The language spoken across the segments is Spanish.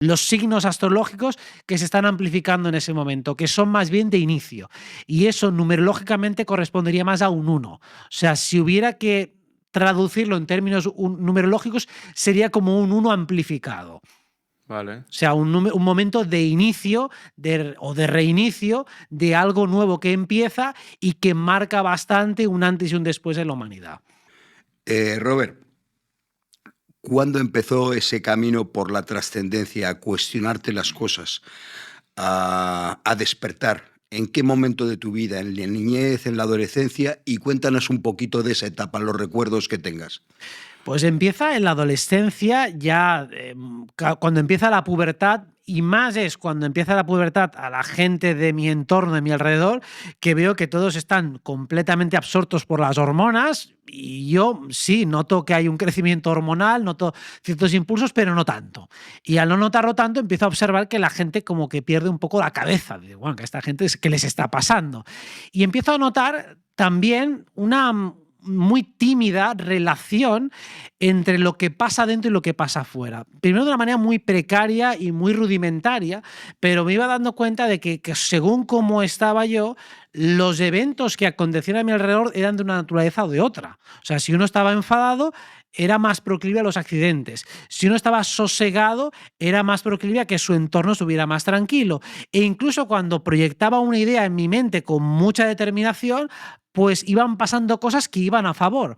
los signos astrológicos que se están amplificando en ese momento, que son más bien de inicio. Y eso numerológicamente correspondería más a un 1. O sea, si hubiera que traducirlo en términos numerológicos, sería como un 1 amplificado. Vale. O sea, un momento de inicio o de reinicio de algo nuevo que empieza y que marca bastante un antes y un después en la humanidad. Robert, ¿cuándo empezó ese camino por la trascendencia, a cuestionarte las cosas, a despertar? ¿En qué momento de tu vida? ¿En la niñez, en la adolescencia? Y cuéntanos un poquito de esa etapa, los recuerdos que tengas. Pues empieza en la adolescencia, ya cuando empieza la pubertad, y más es cuando empieza la pubertad a la gente de mi entorno, de mi alrededor, que veo que todos están completamente absortos por las hormonas, y yo sí, noto que hay un crecimiento hormonal, noto ciertos impulsos, pero no tanto. Y al no notarlo tanto, empiezo a observar que la gente como que pierde un poco la cabeza. Digo, bueno, que a esta gente, ¿qué les está pasando? Y empiezo a notar también una muy tímida relación entre lo que pasa dentro y lo que pasa afuera. Primero de una manera muy precaria y muy rudimentaria, pero me iba dando cuenta de que según cómo estaba yo, los eventos que acontecían a mi alrededor eran de una naturaleza o de otra. O sea, si uno estaba enfadado, era más proclive a los accidentes. Si uno estaba sosegado, era más proclive a que su entorno estuviera más tranquilo. E incluso cuando proyectaba una idea en mi mente con mucha determinación, pues iban pasando cosas que iban a favor.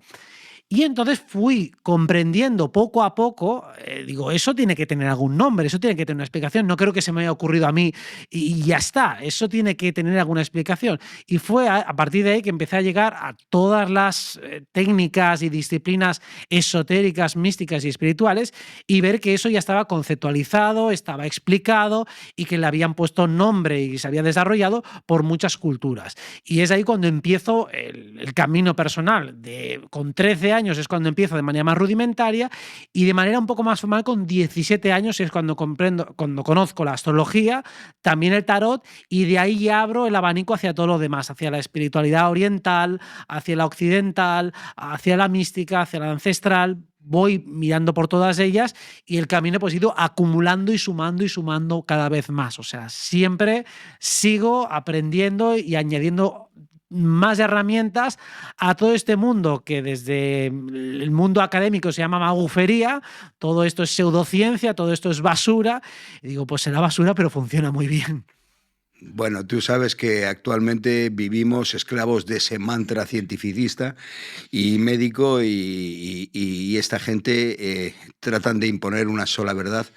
Y entonces fui comprendiendo poco a poco, digo, eso tiene que tener algún nombre, eso tiene que tener una explicación. No creo que se me haya ocurrido a mí y ya está, eso tiene que tener alguna explicación. Y fue a partir de ahí que empecé a llegar a todas las técnicas y disciplinas esotéricas, místicas y espirituales y ver que eso ya estaba conceptualizado, estaba explicado y que le habían puesto nombre y se había desarrollado por muchas culturas. Y es ahí cuando empiezo el camino personal. Con 13 años es cuando empiezo de manera más rudimentaria y de manera un poco más formal con 17 años es cuando conozco la astrología, también el tarot, y de ahí ya abro el abanico hacia todo lo demás, hacia la espiritualidad oriental, hacia la occidental, hacia la mística, hacia la ancestral. Voy mirando por todas ellas y el camino pues he ido acumulando y sumando cada vez más. O sea, siempre sigo aprendiendo y añadiendo más herramientas a todo este mundo que desde el mundo académico se llama magufería. Todo esto es pseudociencia, todo esto es basura. Y digo, pues será basura, pero funciona muy bien. Bueno, tú sabes que actualmente vivimos esclavos de ese mantra cientificista y médico y esta gente tratan de imponer una sola verdad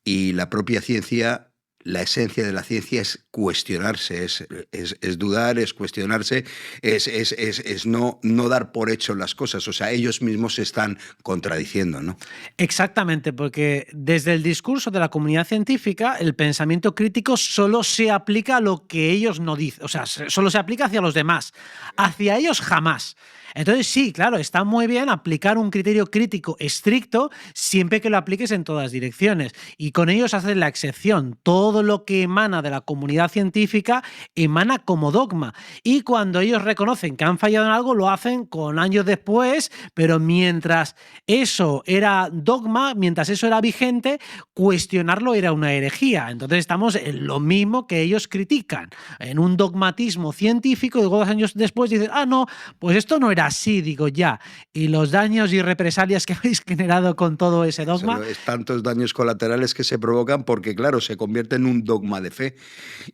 y la propia ciencia. La esencia de la ciencia es cuestionarse, es dudar, es cuestionarse, es no dar por hecho las cosas. O sea, ellos mismos se están contradiciendo, ¿no? Exactamente, porque desde el discurso de la comunidad científica, el pensamiento crítico solo se aplica a lo que ellos no dicen. O sea, solo se aplica hacia los demás. Hacia ellos jamás. Entonces sí, claro, está muy bien aplicar un criterio crítico estricto siempre que lo apliques en todas direcciones. Y con ellos hacen la excepción. Todo lo que emana de la comunidad científica emana como dogma. Y cuando ellos reconocen que han fallado en algo, lo hacen con años después, pero mientras eso era dogma, mientras eso era vigente, cuestionarlo era una herejía. Entonces estamos en lo mismo que ellos critican, en un dogmatismo científico, y luego 2 años después dicen, no, pues esto no era así, digo ya. Y los daños y represalias que habéis generado con todo ese dogma. Es tantos daños colaterales que se provocan porque, claro, se convierte en un dogma de fe.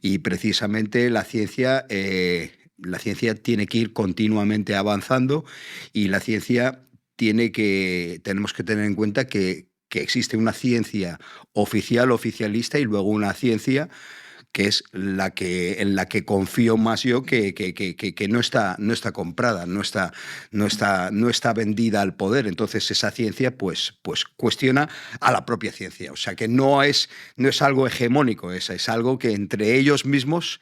Y precisamente la ciencia tiene que ir continuamente avanzando y la ciencia tenemos que tener en cuenta que existe una ciencia oficial, oficialista, y luego una ciencia que es en la que confío más yo, que no está comprada, no está vendida al poder. Entonces esa ciencia pues cuestiona a la propia ciencia. O sea que no es algo hegemónico, es algo que entre ellos mismos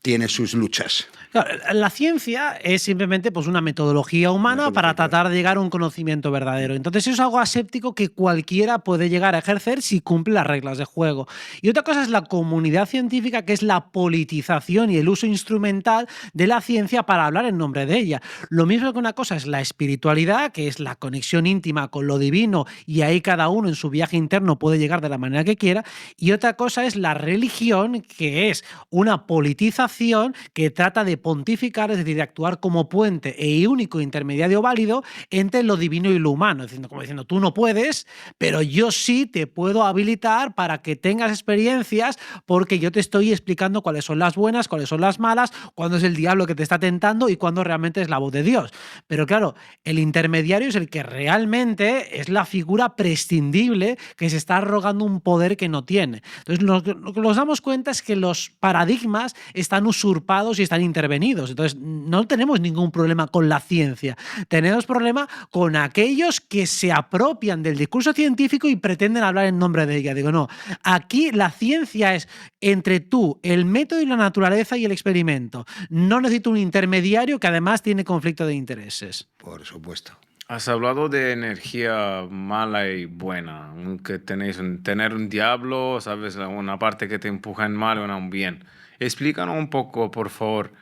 tiene sus luchas. Claro, la ciencia es simplemente pues, una metodología humana para tratar de llegar a un conocimiento verdadero. Entonces eso es algo aséptico que cualquiera puede llegar a ejercer si cumple las reglas de juego. Y otra cosa es la comunidad científica, que es la politización y el uso instrumental de la ciencia para hablar en nombre de ella. Lo mismo que una cosa es la espiritualidad, que es la conexión íntima con lo divino, y ahí cada uno en su viaje interno puede llegar de la manera que quiera. Y otra cosa es la religión, que es una politización que trata de pontificar, es decir, de actuar como puente e único intermediario válido entre lo divino y lo humano, como diciendo, tú no puedes, pero yo sí te puedo habilitar para que tengas experiencias porque yo te estoy explicando cuáles son las buenas, cuáles son las malas, cuándo es el diablo que te está tentando y cuándo realmente es la voz de Dios. Pero claro, el intermediario es el que realmente es la figura prescindible que se está arrogando un poder que no tiene. Entonces, lo que nos damos cuenta es que los paradigmas están usurpados y están intervenidos. Entonces, no tenemos ningún problema con la ciencia. Tenemos problema con aquellos que se apropian del discurso científico y pretenden hablar en nombre de ella. Digo, no, aquí la ciencia es entre tú, el método y la naturaleza y el experimento. No necesito un intermediario que además tiene conflicto de intereses. Por supuesto. Has hablado de energía mala y buena, que tener un diablo, sabes, una parte que te empuja en mal y una en bien. Explícanos un poco, por favor,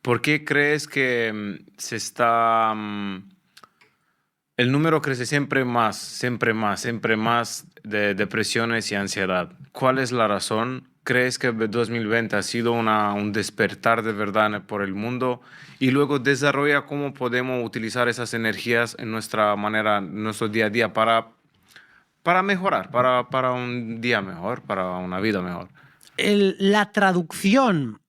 ¿por qué crees que el número crece siempre más, siempre más, siempre más de depresiones y ansiedad? ¿Cuál es la razón? ¿Crees que 2020 ha sido un despertar de verdad por el mundo? Y luego desarrolla cómo podemos utilizar esas energías en nuestra manera, en nuestro día a día para mejorar, para un día mejor, para una vida mejor. La traducción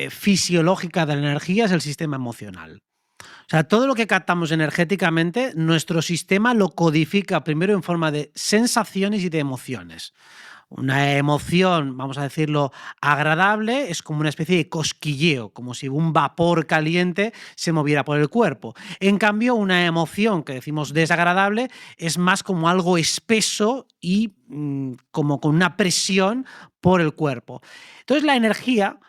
fisiológica de la energía es el sistema emocional. O sea, todo lo que captamos energéticamente, nuestro sistema lo codifica primero en forma de sensaciones y de emociones. Una emoción, vamos a decirlo, agradable es como una especie de cosquilleo, como si un vapor caliente se moviera por el cuerpo. En cambio, una emoción que decimos desagradable es más como algo espeso y como con una presión por el cuerpo. Entonces, la energía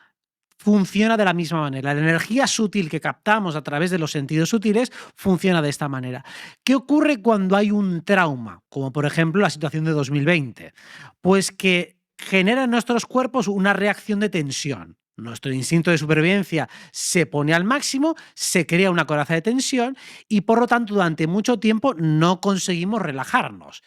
funciona de la misma manera. La energía sutil que captamos a través de los sentidos sutiles funciona de esta manera. ¿Qué ocurre cuando hay un trauma? Como por ejemplo la situación de 2020. Pues que genera en nuestros cuerpos una reacción de tensión. Nuestro instinto de supervivencia se pone al máximo, se crea una coraza de tensión y por lo tanto durante mucho tiempo no conseguimos relajarnos.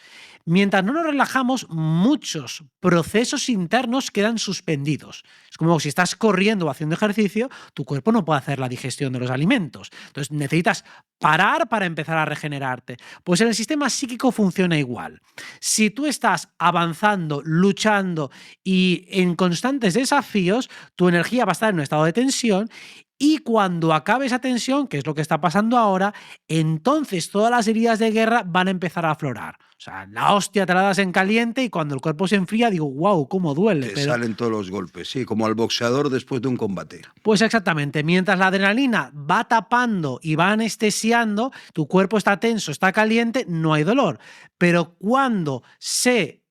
Mientras no nos relajamos, muchos procesos internos quedan suspendidos. Es como si estás corriendo o haciendo ejercicio, tu cuerpo no puede hacer la digestión de los alimentos. Entonces necesitas parar para empezar a regenerarte. Pues en el sistema psíquico funciona igual. Si tú estás avanzando, luchando y en constantes desafíos, tu energía va a estar en un estado de tensión. Y cuando acabe esa tensión, que es lo que está pasando ahora, entonces todas las heridas de guerra van a empezar a aflorar. O sea, la hostia te la das en caliente y cuando el cuerpo se enfría digo, wow, cómo duele. Te salen todos los golpes, sí, como al boxeador después de un combate. Pues exactamente, mientras la adrenalina va tapando y va anestesiando, tu cuerpo está tenso, está caliente, no hay dolor. Pero cuando se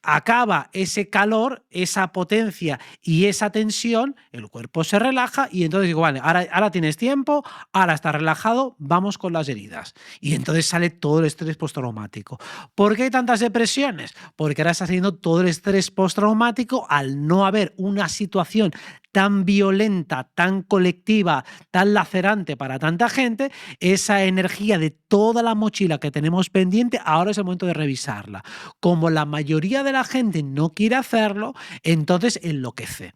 acaba ese calor, esa potencia y esa tensión, el cuerpo se relaja y entonces digo, vale, ahora tienes tiempo, ahora estás relajado, vamos con las heridas. Y entonces sale todo el estrés postraumático. ¿Por qué hay tantas depresiones? Porque ahora está saliendo todo el estrés postraumático al no haber una situación tan violenta, tan colectiva, tan lacerante para tanta gente, esa energía de toda la mochila que tenemos pendiente, ahora es el momento de revisarla. Como la mayoría de la gente no quiere hacerlo, entonces enloquece.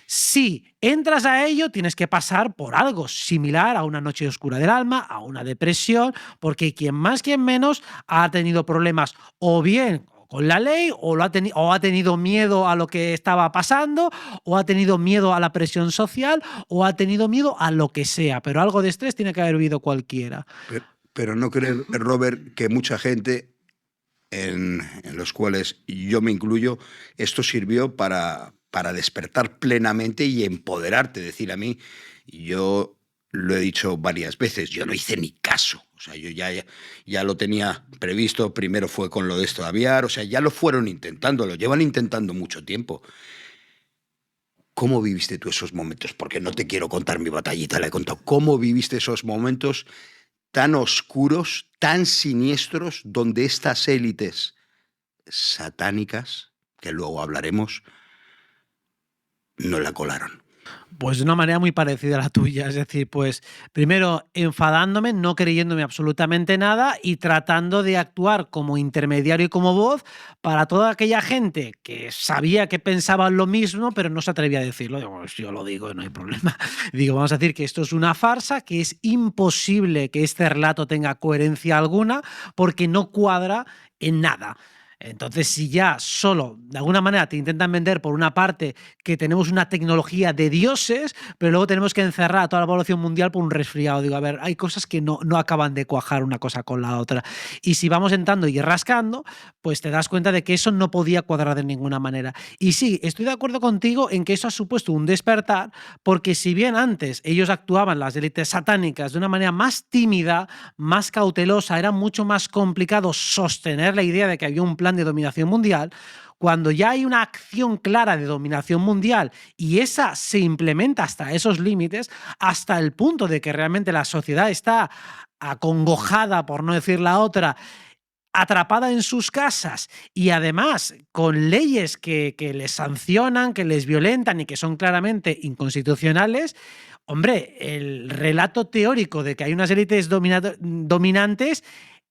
Si entras a ello, tienes que pasar por algo similar a una noche oscura del alma, a una depresión, porque quien más, quien menos ha tenido problemas o bien con la ley o ha tenido miedo a lo que estaba pasando o ha tenido miedo a la presión social o ha tenido miedo a lo que sea, pero algo de estrés tiene que haber vivido cualquiera. Pero no crees, Robert, que mucha gente, en los cuales yo me incluyo, esto sirvió para despertar plenamente y empoderarte. Decir, a mí, yo lo he dicho varias veces, yo no hice ni caso. O sea, yo ya lo tenía previsto, primero fue con lo de esto de aviar, o sea, ya lo fueron intentando, lo llevan intentando mucho tiempo. ¿Cómo viviste tú esos momentos? Porque no te quiero contar mi batallita, la he contado. ¿Cómo viviste esos momentos tan oscuros, tan siniestros, donde estas élites satánicas, que luego hablaremos, no la colaron? Pues de una manera muy parecida a la tuya, es decir, pues primero enfadándome, no creyéndome absolutamente nada y tratando de actuar como intermediario y como voz para toda aquella gente que sabía que pensaban lo mismo, pero no se atrevía a decirlo. Digo, pues yo lo digo, no hay problema. Digo, vamos a decir que esto es una farsa, que es imposible que este relato tenga coherencia alguna porque no cuadra en nada. Entonces, si ya solo de alguna manera te intentan vender por una parte que tenemos una tecnología de dioses, pero luego tenemos que encerrar a toda la población mundial por un resfriado. Digo, a ver, hay cosas que no acaban de cuajar una cosa con la otra. Y si vamos entrando y rascando, pues te das cuenta de que eso no podía cuadrar de ninguna manera. Y sí, estoy de acuerdo contigo en que eso ha supuesto un despertar, porque si bien antes ellos actuaban, las élites satánicas, de una manera más tímida, más cautelosa, era mucho más complicado sostener la idea de que había un plan de dominación mundial. Cuando ya hay una acción clara de dominación mundial y esa se implementa hasta esos límites, hasta el punto de que realmente la sociedad está acongojada, por no decir la otra, atrapada en sus casas y además con leyes que les sancionan, que les violentan y que son claramente inconstitucionales, hombre, el relato teórico de que hay unas élites dominantes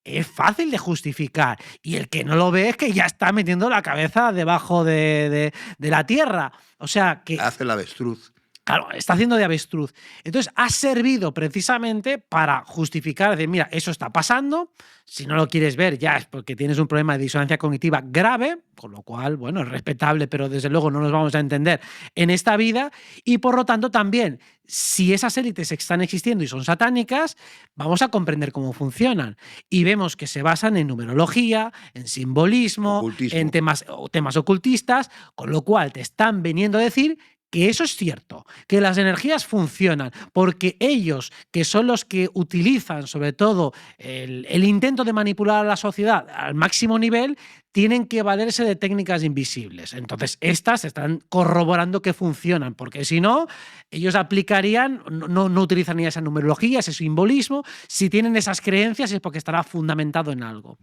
es fácil de justificar. Y el que no lo ve es que ya está metiendo la cabeza debajo de la tierra. O sea, que Hace el avestruz. claro, está haciendo de avestruz. Entonces, ha servido precisamente para justificar de, mira, eso está pasando, si no lo quieres ver ya es porque tienes un problema de disonancia cognitiva grave, con lo cual, bueno, es respetable, pero desde luego no nos vamos a entender en esta vida, y por lo tanto también, si esas élites están existiendo y son satánicas, vamos a comprender cómo funcionan. Y vemos que se basan en numerología, en simbolismo, Ocultismo. en temas ocultistas, con lo cual te están viniendo a decir que eso es cierto, que las energías funcionan, porque ellos, que son los que utilizan sobre todo el intento de manipular a la sociedad al máximo nivel, tienen que valerse de técnicas invisibles. Entonces, estas están corroborando que funcionan, porque si no, ellos aplicarían, no utilizarían esa numerología, ese simbolismo. Si tienen esas creencias es porque estará fundamentado en algo.